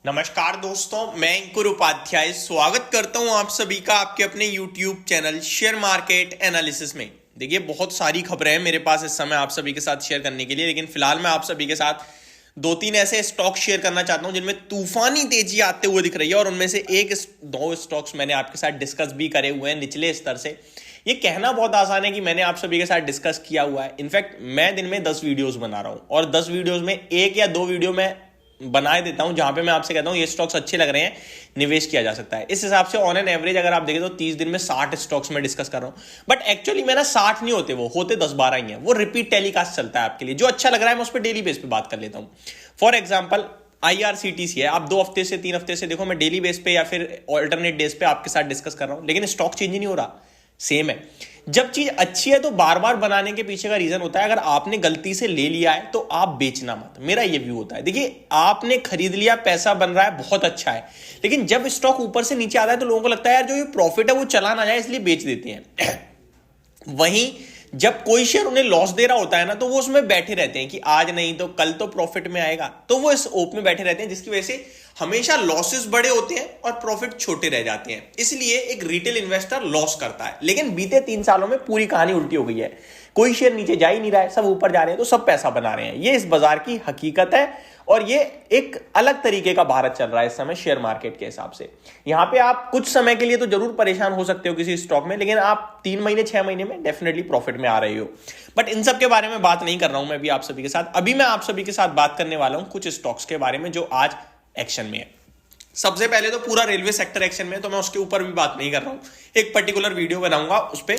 नमस्कार दोस्तों, मैं अंकुर उपाध्याय स्वागत करता हूं आप सभी का आपके अपने YouTube channel share market analysis में। देखिए, बहुत सारी खबरें हैं मेरे पास इस समय आप सभी के साथ शेयर करने के लिए, लेकिन फिलहाल मैं आप सभी के साथ दो तीन ऐसे स्टॉक शेयर करना चाहता हूं जिनमें तूफानी तेजी आते हुए दिख रही है। और उनमें से दो स्टॉक्स मैंने आपके साथ डिस्कस भी करे हुए हैं निचले स्तर से। ये कहना बहुत आसान है कि मैंने आप सभी के साथ डिस्कस किया हुआ है। इनफैक्ट मैं दिन में 10 वीडियोस बना रहा हूं और 10 वीडियोस में एक या दो वीडियो में बनाए देता हूं जहां पे मैं आपसे कहता हूं ये स्टॉक्स अच्छे लग रहे हैं, निवेश किया जा सकता है। इस हिसाब से ऑन एन एवरेज अगर आप देखें तो 30 दिन में 60 स्टॉक्स में डिस्कस कर रहा हूं। बट एक्चुअली मेरा 60 नहीं होते, वो होते 10-12 ही हैं। वो रिपीट टेलीकास्ट चलता है आपके लिए, जो अच्छा लग रहा है मैं उस पर डेली बेस पे बात कर लेता हूं। फॉर एग्जाम्पल IRCTC है, आप 2 हफ्ते से 3 हफ्ते से देखो, मैं डेली बेस पे या फिर ऑल्टरनेट डेज पे आपके साथ डिस्कस कर रहा हूं, लेकिन स्टॉक चेंज नहीं हो रहा, सेम है। जब चीज अच्छी है तो बार बार बनाने के पीछे का रीजन होता है, अगर आपने गलती से ले लिया है तो आप बेचना मत। मेरा ये व्यू होता है। देखिए, आपने खरीद लिया, पैसा बन रहा है, बहुत अच्छा है, लेकिन जब स्टॉक ऊपर से नीचे आता है तो लोगों को लगता है यार जो ये प्रॉफिट है वो चला ना जाए, इसलिए बेच देते हैं। वहीं जब कोई शेयर उन्हें लॉस दे रहा होता है ना, तो वो उसमें बैठे रहते हैं कि आज नहीं तो कल तो प्रॉफिट में आएगा, तो वो इस ओप में बैठे रहते हैं, जिसकी वजह से हमेशा लॉसेस बड़े होते हैं और प्रॉफिट छोटे रह जाते हैं। इसलिए एक रिटेल इन्वेस्टर लॉस करता है। लेकिन बीते 3 सालों में पूरी कहानी उल्टी हो गई है। कोई शेयर नीचे जा ही नहीं रहा है, सब ऊपर जा रहे हैं, तो सब पैसा बना रहे हैं। ये इस बाजार की हकीकत है और ये एक अलग तरीके का भारत चल रहा है इस समय शेयर मार्केट के हिसाब से। यहां पे आप कुछ समय के लिए तो जरूर परेशान हो सकते हो किसी स्टॉक में, लेकिन आप 3 महीने 6 महीने में डेफिनेटली प्रॉफिट में आ रहे हो। बट इन सब के बारे में बात नहीं कर रहा हूं मैं अभी आप सभी के साथ। अभी मैं आप सभी के साथ बात करने वाला हूं कुछ स्टॉक्स के बारे में जो आज एक्शन में है। सबसे पहले तो पूरा रेलवे सेक्टर एक्शन में है, तो मैं उसके ऊपर भी बात नहीं कर रहा हूं। एक पर्टिकुलर वीडियो बनाऊंगा उस पर,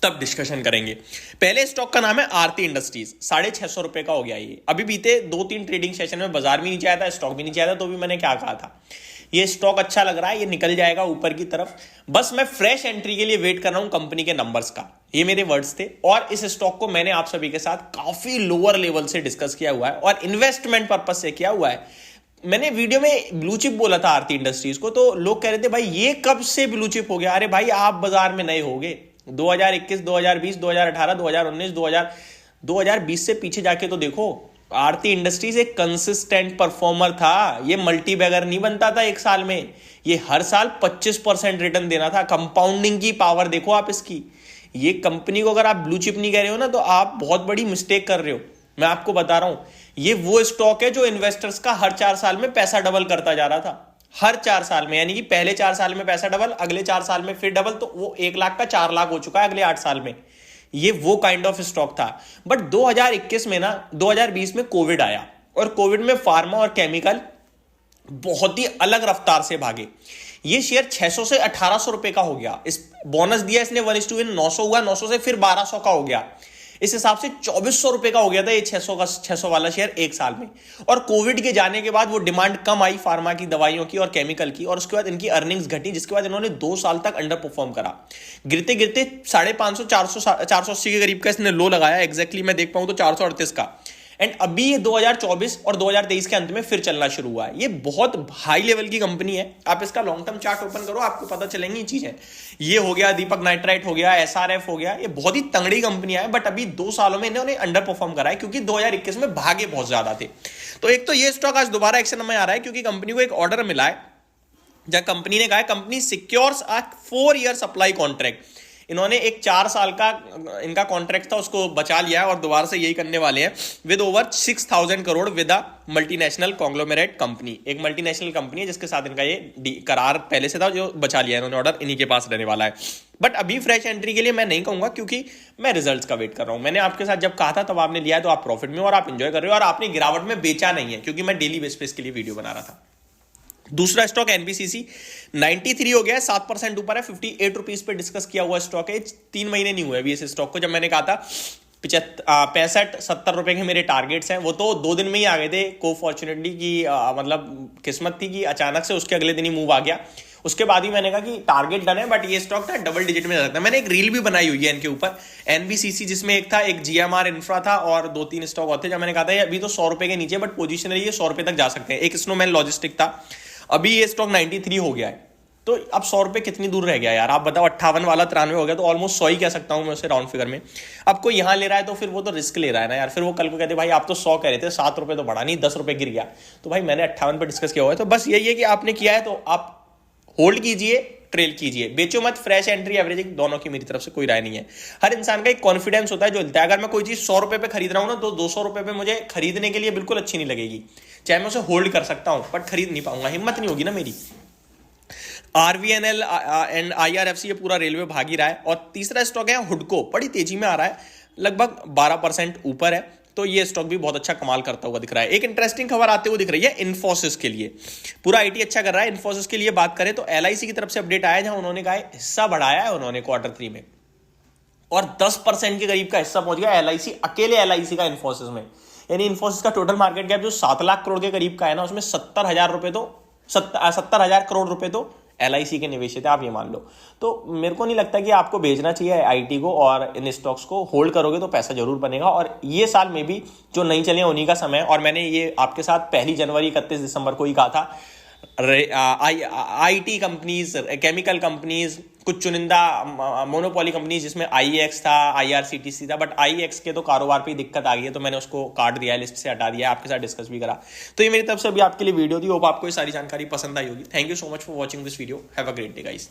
तब डिस्कशन करेंगे। पहले स्टॉक का नाम है आरती इंडस्ट्रीज। 650 रुपए का हो गया ये। अभी बीते 2-3 ट्रेडिंग सेशन में बाजार भी नीचे आया था, स्टॉक भी नीचे आया था, तो भी मैंने क्या कहा था, ये स्टॉक अच्छा लग रहा है, ये निकल जाएगा ऊपर की तरफ। बस मैं फ्रेश एंट्री के लिए वेट कर रहा हूं कंपनी के नंबर्स का। ये मेरे वर्ड्स थे और इस स्टॉक को मैंने आप सभी के साथ काफी लोअर लेवल से डिस्कस किया हुआ है और इन्वेस्टमेंट पर्पज से किया हुआ है। मैंने वीडियो में ब्लू चिप बोला था आरती इंडस्ट्रीज को, तो लोग कह रहे थे भाई ये कब से ब्लू चिप हो गया। अरे भाई, आप बाजार में नए होगे। 2021, 2020, 2018, 2019, 2020 से पीछे जाके तो देखो, आरती इंडस्ट्रीज एक कंसिस्टेंट परफॉर्मर था। ये मल्टी बैगर नहीं बनता था एक साल में, ये हर साल 25% रिटर्न देना था। कंपाउंडिंग की पावर देखो आप इसकी। ये कंपनी को अगर आप ब्लू चिप नहीं कह रहे हो ना, तो आप बहुत बड़ी मिस्टेक कर रहे हो। मैं आपको बता रहा हूं, ये वो स्टॉक है जो इन्वेस्टर्स का हर 4 साल में पैसा डबल करता जा रहा था। हर 4 साल में, यानी कि पहले 4 साल में पैसा डबल, अगले 4 साल में फिर डबल, तो वो 1 लाख का 4 लाख हो चुका है अगले 8 साल में। ये वो काइंड ऑफ स्टॉक था। बट 2021 में ना, 2020 में कोविड आया और कोविड में फार्मा और केमिकल बहुत ही अलग रफ्तार से भागे। ये शेयर 600 से 1800 रुपए का हो गया। इस बोनस दिया इसने 1:1, 900 हुआ, 900 से फिर 1200 का हो गया। इस हिसाब से 2400 रुपए का हो गया था ये 600 वाला शेयर एक साल में। और कोविड के जाने के बाद वो डिमांड कम आई फार्मा की दवाइयों की और केमिकल की, और उसके बाद इनकी अर्निंग्स घटी, जिसके बाद इन्होंने 2 साल तक अंडर परफॉर्म करा। गिरते गिरते 550, 480 के करीब का इसने लो लगाया। एग्जैक्टली मैं देख पाऊं तो 438 का। एंड अभी ये 2024 और 2023 के अंत में फिर चलना शुरू हुआ है। ये बहुत हाई लेवल की कंपनी है। आप इसका लॉन्ग टर्म चार्ट ओपन करो, आपको पता चलेंगी चीजें। ये हो गया दीपक नाइट्राइट, हो गया SRF, हो गया। ये बहुत ही तंगड़ी कंपनियां हैं, बट अभी 2 सालों में इन्होंने अंडर परफॉर्म करा है क्योंकि 2021 में भागे बहुत ज्यादा थे। तो एक तो ये स्टॉक आज दोबारा एक्शन में आ रहा है क्योंकि कंपनी को एक ऑर्डर मिला है जहां कंपनी ने कहा है कंपनी सिक्योर्स अ 4 ईयर सप्लाई कॉन्ट्रैक्ट। इन्होंने एक 4 साल का इनका कॉन्ट्रैक्ट था, उसको बचा लिया है और दोबारा से यही करने वाले हैं with over 6000 crore with a multinational conglomerate company. एक मल्टीनेशनल कंपनी है जिसके साथ इनका ये करार पहले से था, जो बचा लिया इन्होंने ऑर्डर, इन्हीं के पास रहने वाला है। बट अभी फ्रेश एंट्री के लिए मैं नहीं कहूंगा क्योंकि मैं रिजल्ट्स का वेट कर रहा हूं। मैंने आपके साथ जब कहा था तब आपने लिया है, तो आप प्रॉफिट में और आप इंजॉय कर रहे हो, और आपने गिरावट में बेचा नहीं है क्योंकि मैं डेली बेस पे इसके लिए वीडियो बना रहा था। दूसरा स्टॉक एनबीसीसी 93 हो गया है, 7% ऊपर है। 58 रुपीज पे डिस्कस किया हुआ स्टॉक है। 3 महीने नहीं हुए अभी इस स्टॉक को। जब मैंने कहा था 65-70 रुपए के मेरे टारगेट्स हैं, वो तो 2 दिन में ही आ गए थे। को फॉर्चुनेटली की मतलब किस्मत थी कि अचानक से उसके अगले दिन ही मूव आ गया। उसके बाद ही मैंने कहा कि टारगेट डन है, बट ये स्टॉक था डबल डिजिट में जा सकता है। मैंने एक रील भी बनाई हुई है इनके ऊपर, एनबीसीसी, जिसमें एक था, एक जीएमआर इंफ्रा था और 2-3 स्टॉक होते, जब मैंने कहा था अभी तो 100 रुपए के नीचे, बट पोजिशनली ये 100 रुपए तक जा सकते हैं। एक स्नोमैन लॉजिस्टिक था, अभी ये स्टॉक 93 हो गया है। तो अब 100 रुपये कितनी दूर रह गया यार, आप बताओ। 58 वाला 93 हो गया, तो ऑलमोस्ट 100 ही कह सकता हूँ मैं उसे राउंड फिगर में। अब कोई यहाँ ले रहा है तो फिर वो तो रिस्क ले रहा है ना यार। फिर वो कल को कहते भाई आप तो 100 कह रहे थे, 7 रुपये तो बढ़ा नहीं, 10 रुपये गिर गया। तो भाई मैंने 58 पे डिस्कस किया हुआ है। तो बस यही है कि आपने किया है तो आप होल्ड कीजिए, ट्रेल कीजिए, बेचो मत। फ्रेश एंट्री, एवरेजिंग दोनों की मेरी तरफ से कोई राय नहीं है। हर इंसान का एक कॉन्फिडेंस होता है जो हिलता है। अगर मैं कोई चीज 100 रुपए पे खरीद रहा हूं ना, तो 200 रुपए पे मुझे खरीदने के लिए बिल्कुल अच्छी नहीं लगेगी। चाहे मैं उसे होल्ड कर सकता हूं, बट खरीद नहीं पाऊंगा, हिम्मत नहीं होगी ना मेरी। आरवीएनएल एंड आईआरएफसी, ये पूरा रेलवे भाग ही रहा है। और तीसरा स्टॉक है हुडको, बड़ी तेजी में आ रहा है, लगभग 12% ऊपर है। तो ये स्टॉक भी बहुत अच्छा कमाल करता हुआ दिख रहा है। एक इंटरेस्टिंग खबर आते हुए दिख रही है इन्फोसिस के लिए। पूरा आईटी अच्छा कर रहा है। इन्फोसिस के लिए बात करें तो एलआईसी की तरफ से अपडेट आया, जहां उन्होंने कहा हिस्सा बढ़ाया है उन्होंने Q3 में, और 10% के करीब का हिस्सा पहुंच गया एलआईसी, अकेले एलआईसी का इन्फोसिस में। यानी इन्फोसिस का टोटल मार्केट कैप जो 7 लाख करोड़ के करीब का है ना, उसमें 70,000 करोड़ रुपए तो एलआईसी के निवेशित है, आप ये मान लो। तो मेरे को नहीं लगता कि आपको बेचना चाहिए आईटी को, और इन स्टॉक्स को होल्ड करोगे तो पैसा जरूर बनेगा। और ये साल में भी जो नहीं चले उन्हीं का समय। और मैंने ये आपके साथ 1 जनवरी 31 दिसंबर को ही कहा था, आईटी कंपनीज, केमिकल कंपनीज, कुछ चुनिंदा मोनोपोली कंपनीज जिसमें आईएक्स था, आईआरसीटीसी था, बट आईएक्स के तो कारोबार पे दिक्कत आ गई है, तो मैंने उसको काट दिया है, लिस्ट से हटा दिया है, आपके साथ डिस्कस भी करा। तो ये मेरी तरफ से अभी आपके लिए वीडियो थी। होप आपको ये सारी जानकारी पसंद आई होगी। Thank you so much for watching this video. Have a great day guys.